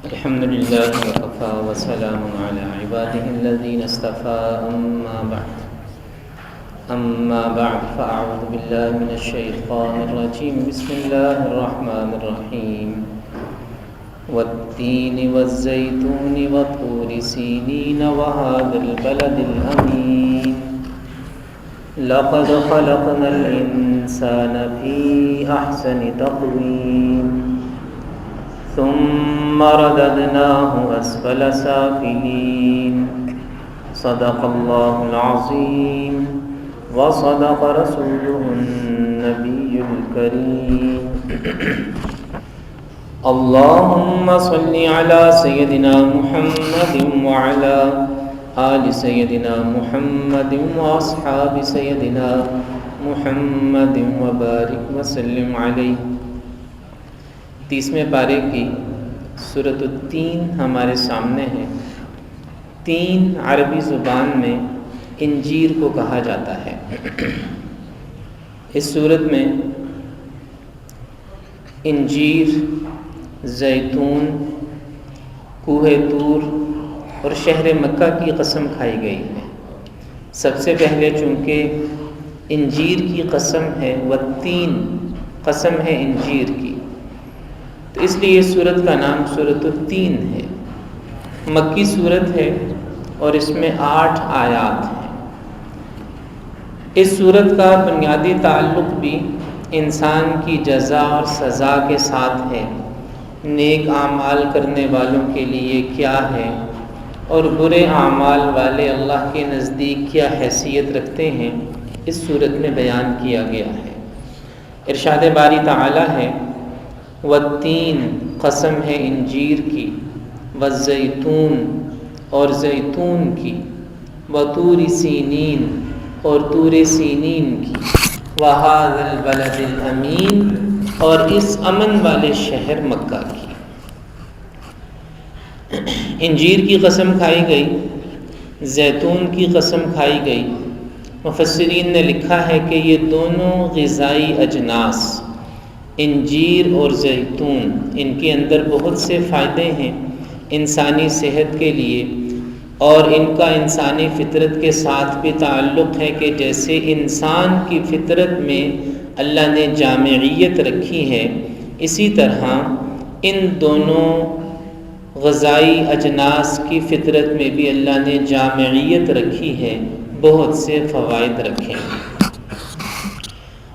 الحمد لله وكفى وسلام على عباده الذين اصطفى أما بعد فأعوذ بالله من الشيطان الرجيم بسم الله الرحمن الرحيم والتين والزيتون وطور سينين وهذا البلد الأمين لقد خلقنا الإنسان في أحسن تقويم ثم رددناه أسفل سافلين صدق الله العظيم وصدق رسوله النبي الكريم اللهم صل على سيدنا محمد وعلى آل سيدنا محمد وأصحاب سيدنا محمد وبارك وسلم علیہ۔ 30ویں پارے کی سورۃ التین ہمارے سامنے ہے۔ تین عربی زبان میں انجیر کو کہا جاتا ہے۔ اس سورت میں انجیر، زیتون، کوہ طور اور شہر مکہ کی قسم کھائی گئی ہے۔ سب سے پہلے چونکہ انجیر کی قسم ہے، والتین قسم ہے انجیر کی، تو اس لیے اس سورت کا نام سورۃ التین ہے۔ مکی سورت ہے اور اس میں 8 آیات ہیں۔ اس سورت کا بنیادی تعلق بھی انسان کی جزا اور سزا کے ساتھ ہے۔ نیک اعمال کرنے والوں کے لیے کیا ہے اور برے اعمال والے اللہ کے نزدیک کیا حیثیت رکھتے ہیں، اس صورت میں بیان کیا گیا ہے۔ ارشاد باری تعالی ہے، والتین قسم ہے انجیر کی، والزیتون اور زیتون کی، وطور سینین اور طور سینین کی، وہذا البلد الامین اور اس امن والے شہر مکہ کی۔ انجیر کی قسم کھائی گئی، زیتون کی قسم کھائی گئی۔ مفسرین نے لکھا ہے کہ یہ دونوں غذائی اجناس، انجیر اور زیتون، ان کے اندر بہت سے فائدے ہیں انسانی صحت کے لیے، اور ان کا انسانی فطرت کے ساتھ بھی تعلق ہے کہ جیسے انسان کی فطرت میں اللہ نے جامعیت رکھی ہے، اسی طرح ان دونوں غذائی اجناس کی فطرت میں بھی اللہ نے جامعیت رکھی ہے، بہت سے فوائد رکھے ہیں۔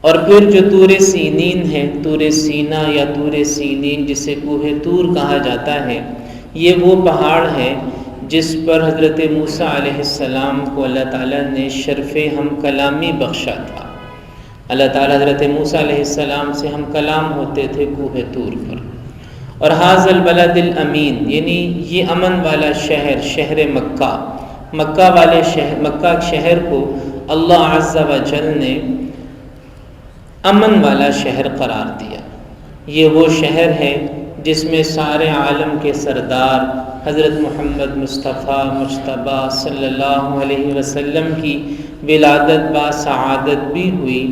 اور پھر جو طور سینین ہے، طور سینا یا طور سینین جسے کوہ طور کہا جاتا ہے، یہ وہ پہاڑ ہے جس پر حضرت موسیٰ علیہ السلام کو اللہ تعالیٰ نے شرف ہم کلامی بخشا تھا۔ اللہ تعالیٰ حضرت موسیٰ علیہ السلام سے ہم کلام ہوتے تھے کوہ طور پر۔ اور ھذا البلد الامین یعنی یہ امن والا شہر، شہر مکہ، مکہ شہر کو اللہ عز و جل نے امن والا شہر قرار دیا۔ یہ وہ شہر ہے جس میں سارے عالم کے سردار حضرت محمد مصطفیٰ مجتبیٰ صلی اللہ علیہ وسلم کی ولادت با سعادت بھی ہوئی،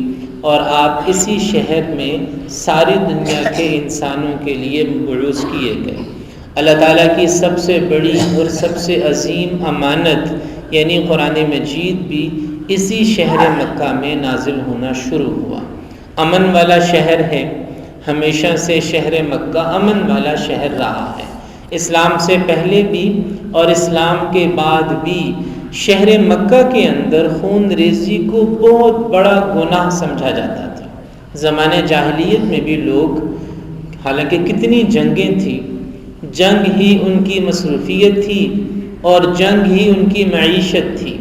اور آپ اسی شہر میں ساری دنیا کے انسانوں کے لیے مبعوث کیے گئے۔ اللہ تعالیٰ کی سب سے بڑی اور سب سے عظیم امانت یعنی قرآن مجید بھی اسی شہر مکہ میں نازل ہونا شروع ہوا۔ امن والا شہر ہے، ہمیشہ سے شہر مکہ امن والا شہر رہا ہے۔ اسلام سے پہلے بھی اور اسلام کے بعد بھی شہر مکہ کے اندر خون ریزی کو بہت بڑا گناہ سمجھا جاتا تھا۔ زمانے جاہلیت میں بھی لوگ، حالانکہ کتنی جنگیں تھیں، جنگ ہی ان کی مصروفیت تھی اور جنگ ہی ان کی معیشت تھی،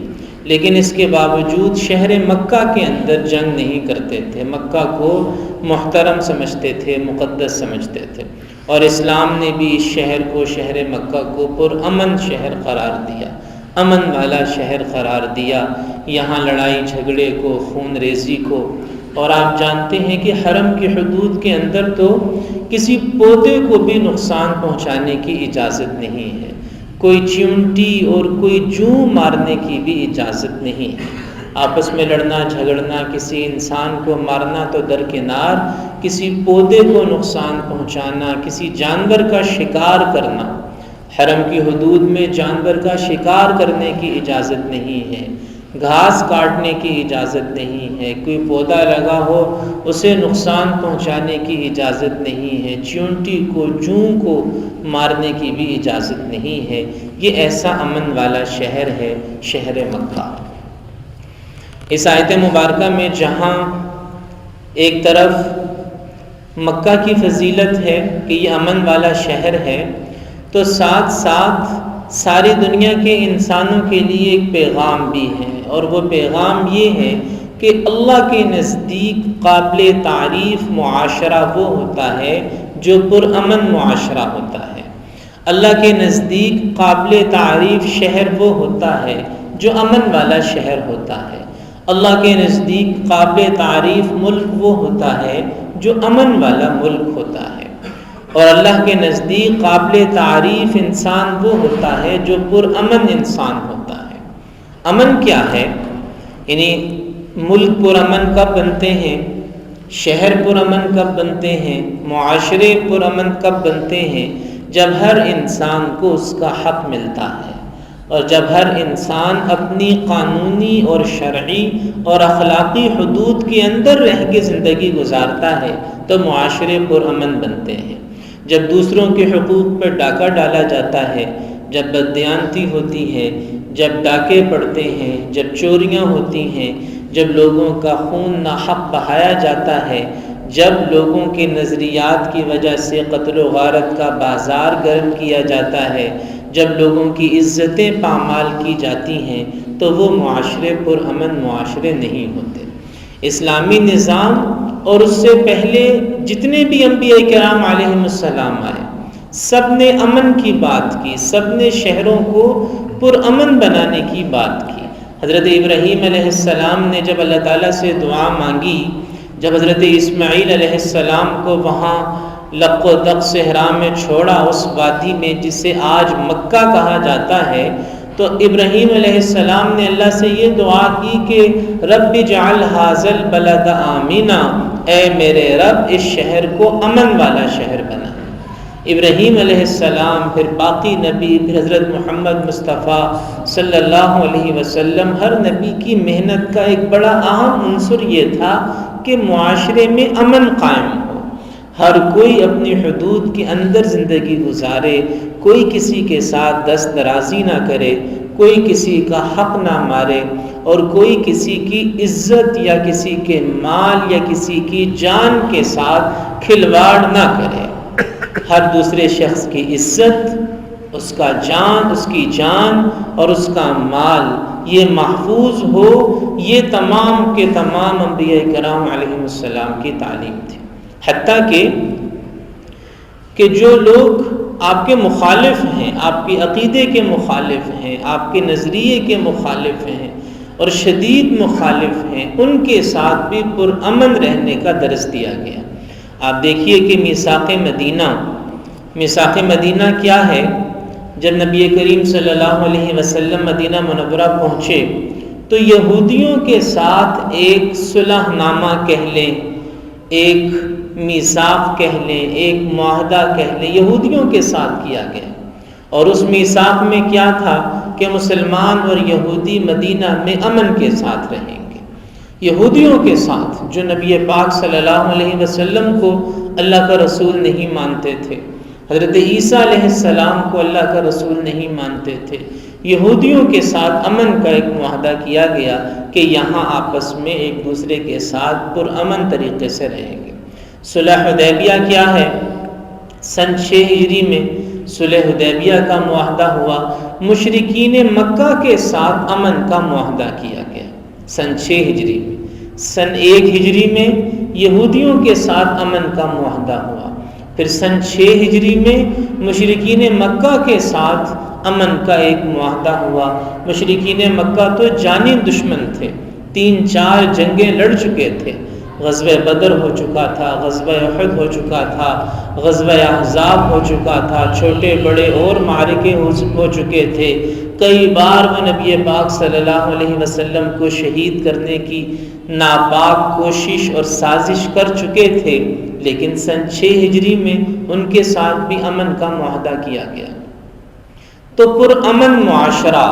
لیکن اس کے باوجود شہر مکہ کے اندر جنگ نہیں کرتے تھے، مکہ کو محترم سمجھتے تھے، مقدس سمجھتے تھے، اور اسلام نے بھی اس شہر کو، شہر مکہ کو پرامن شہر قرار دیا، امن والا شہر قرار دیا۔ یہاں لڑائی جھگڑے کو، خون ریزی کو، اور آپ جانتے ہیں کہ حرم کی حدود کے اندر تو کسی پودے کو بھی نقصان پہنچانے کی اجازت نہیں ہے، کوئی چیونٹی اور کوئی جوں مارنے کی بھی اجازت نہیں ہے۔ آپس میں لڑنا جھگڑنا، کسی انسان کو مارنا تو درکنار، کسی پودے کو نقصان پہنچانا، کسی جانور کا شکار کرنا، حرم کی حدود میں جانور کا شکار کرنے کی اجازت نہیں ہے، گھاس کاٹنے کی اجازت نہیں ہے، کوئی پودا لگا ہو اسے نقصان پہنچانے کی اجازت نہیں ہے، چیونٹی کو جوں کو مارنے کی بھی اجازت نہیں ہے۔ یہ ایسا امن والا شہر ہے شہر مکہ۔ اس آیت مبارکہ میں جہاں ایک طرف مکہ کی فضیلت ہے کہ یہ امن والا شہر ہے، تو ساتھ ساتھ ساری دنیا کے انسانوں کے لیے ایک پیغام بھی ہے، اور وہ پیغام یہ ہے کہ اللہ کے نزدیک قابل تعریف معاشرہ وہ ہوتا ہے جو پرامن معاشرہ ہوتا ہے۔ اللہ کے نزدیک قابل تعریف شہر وہ ہوتا ہے جو امن والا شہر ہوتا ہے۔ اللہ کے نزدیک قابل تعریف ملک وہ ہوتا ہے جو امن والا ملک ہوتا ہے، اور اللہ کے نزدیک قابل تعریف انسان وہ ہوتا ہے جو پرامن انسان ہوتا ہے۔ امن کیا ہے؟ یعنی ملک پرامن کب بنتے ہیں، شہر پرامن کب بنتے ہیں، معاشرے پرامن کب بنتے ہیں؟ جب ہر انسان کو اس کا حق ملتا ہے، اور جب ہر انسان اپنی قانونی اور شرعی اور اخلاقی حدود کے اندر رہ کے زندگی گزارتا ہے تو معاشرے پرامن بنتے ہیں۔ جب دوسروں کے حقوق پر ڈاکہ ڈالا جاتا ہے، جب بددیانتی ہوتی ہے، جب ڈاکے پڑتے ہیں، جب چوریاں ہوتی ہیں، جب لوگوں کا خون ناحق بہایا جاتا ہے، جب لوگوں کے نظریات کی وجہ سے قتل و غارت کا بازار گرم کیا جاتا ہے، جب لوگوں کی عزتیں پامال کی جاتی ہیں، تو وہ معاشرے پرامن معاشرے نہیں ہوتے۔ اسلامی نظام اور اس سے پہلے جتنے بھی انبیاء کرام علیہم السلام آئے، سب نے امن کی بات کی، سب نے شہروں کو پرامن بنانے کی بات کی۔ حضرت ابراہیم علیہ السلام نے جب اللہ تعالیٰ سے دعا مانگی، جب حضرت اسماعیل علیہ السلام کو وہاں لق و دق صحرا میں چھوڑا، اس وادی میں جسے آج مکہ کہا جاتا ہے، تو ابراہیم علیہ السلام نے اللہ سے یہ دعا کی کہ رب اجعل ھذا البلد آمنا، اے میرے رب اس شہر کو امن والا شہر بنا۔ ابراہیم علیہ السلام، پھر باقی نبی، پھر حضرت محمد مصطفیٰ صلی اللہ علیہ وسلم، ہر نبی کی محنت کا ایک بڑا اہم عنصر یہ تھا کہ معاشرے میں امن قائم ہو، ہر کوئی اپنی حدود کے اندر زندگی گزارے، کوئی کسی کے ساتھ دست درازی نہ کرے، کوئی کسی کا حق نہ مارے، اور کوئی کسی کی عزت یا کسی کے مال یا کسی کی جان کے ساتھ کھلواڑ نہ کرے۔ ہر دوسرے شخص کی عزت، اس کا جان، اس کی جان اور اس کا مال یہ محفوظ ہو، یہ تمام کے تمام انبیاء کرام علیہ السلام کی تعلیم تھی۔ حتیٰ کہ جو لوگ آپ کے مخالف ہیں، آپ کے عقیدے کے مخالف ہیں، آپ کے نظریے کے مخالف ہیں اور شدید مخالف ہیں، ان کے ساتھ بھی پرامن رہنے کا درس دیا گیا۔ آپ دیکھیے کہ میثاق مدینہ کیا ہے؟ جب نبی کریم صلی اللہ علیہ وسلم مدینہ منورہ پہنچے تو یہودیوں کے ساتھ ایک صلح نامہ کہہ لیں، ایک میثاق کہہ لیں، ایک معاہدہ کہہ لیں، یہودیوں کے ساتھ کیا گیا۔ اور اس میثاق میں کیا تھا کہ مسلمان اور یہودی مدینہ میں امن کے ساتھ رہیں گے۔ یہودیوں کے ساتھ جو نبی پاک صلی اللہ علیہ وسلم کو اللہ کا رسول نہیں مانتے تھے، حضرت عیسیٰ علیہ السلام کو اللہ کا رسول نہیں مانتے تھے، یہودیوں کے ساتھ امن کا ایک معاہدہ کیا گیا کہ یہاں آپس میں ایک دوسرے کے ساتھ پرامن طریقے سے رہیں گے۔ صلح حدیبیہ کیا ہے؟ سن 6 ہجری میں صلح حدیبیہ کا معاہدہ ہوا، مشرکین مکہ کے ساتھ امن کا معاہدہ کیا گیا سن 6 ہجری میں۔ سن 1 ہجری میں یہودیوں کے ساتھ امن کا معاہدہ ہوا، پھر سن 6 ہجری میں مشرکین مکہ کے ساتھ امن کا ایک معاہدہ ہوا۔ مشرکین مکہ تو جانی دشمن تھے، 3-4 جنگیں لڑ چکے تھے، غزوہ بدر ہو چکا تھا، غزوہ احد ہو چکا تھا، غزوہ احزاب ہو چکا تھا، چھوٹے بڑے اور معرکے ہو چکے تھے، کئی بار وہ نبی پاک صلی اللہ علیہ وسلم کو شہید کرنے کی ناپاک کوشش اور سازش کر چکے تھے، لیکن سن 6 ہجری میں ان کے ساتھ بھی امن کا معاہدہ کیا گیا۔ تو پرامن معاشرہ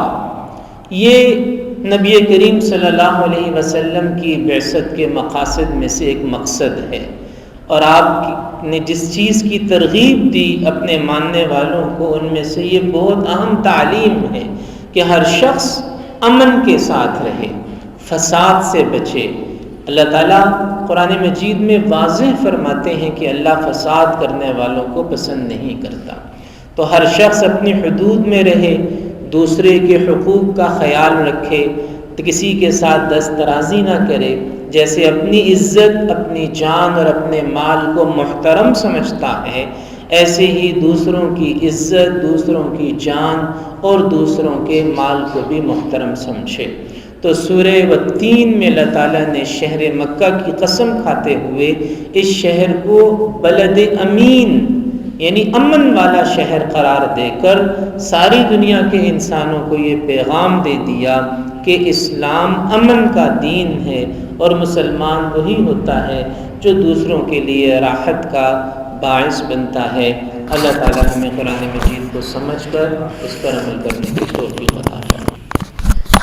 یہ نبی کریم صلی اللہ علیہ وسلم کی بعثت کے مقاصد میں سے ایک مقصد ہے، اور آپ نے جس چیز کی ترغیب دی اپنے ماننے والوں کو، ان میں سے یہ بہت اہم تعلیم ہے کہ ہر شخص امن کے ساتھ رہے، فساد سے بچے۔ اللہ تعالیٰ قرآن مجید میں واضح فرماتے ہیں کہ اللہ فساد کرنے والوں کو پسند نہیں کرتا۔ تو ہر شخص اپنی حدود میں رہے، دوسرے کے حقوق کا خیال رکھے، کسی کے ساتھ دست درازی نہ کرے، جیسے اپنی عزت، اپنی جان اور اپنے مال کو محترم سمجھتا ہے، ایسے ہی دوسروں کی عزت، دوسروں کی جان اور دوسروں کے مال کو بھی محترم سمجھے۔ تو سورہ والتین میں اللہ تعالیٰ نے شہر مکہ کی قسم کھاتے ہوئے اس شہر کو بلد امین یعنی امن والا شہر قرار دے کر ساری دنیا کے انسانوں کو یہ پیغام دے دیا کہ اسلام امن کا دین ہے، اور مسلمان وہی ہوتا ہے جو دوسروں کے لیے راحت کا باعث بنتا ہے۔ اللہ تعالیٰ ہمیں قرآن مجید کو سمجھ کر اس پر عمل کرنے کی توفیق عطا فرمائے۔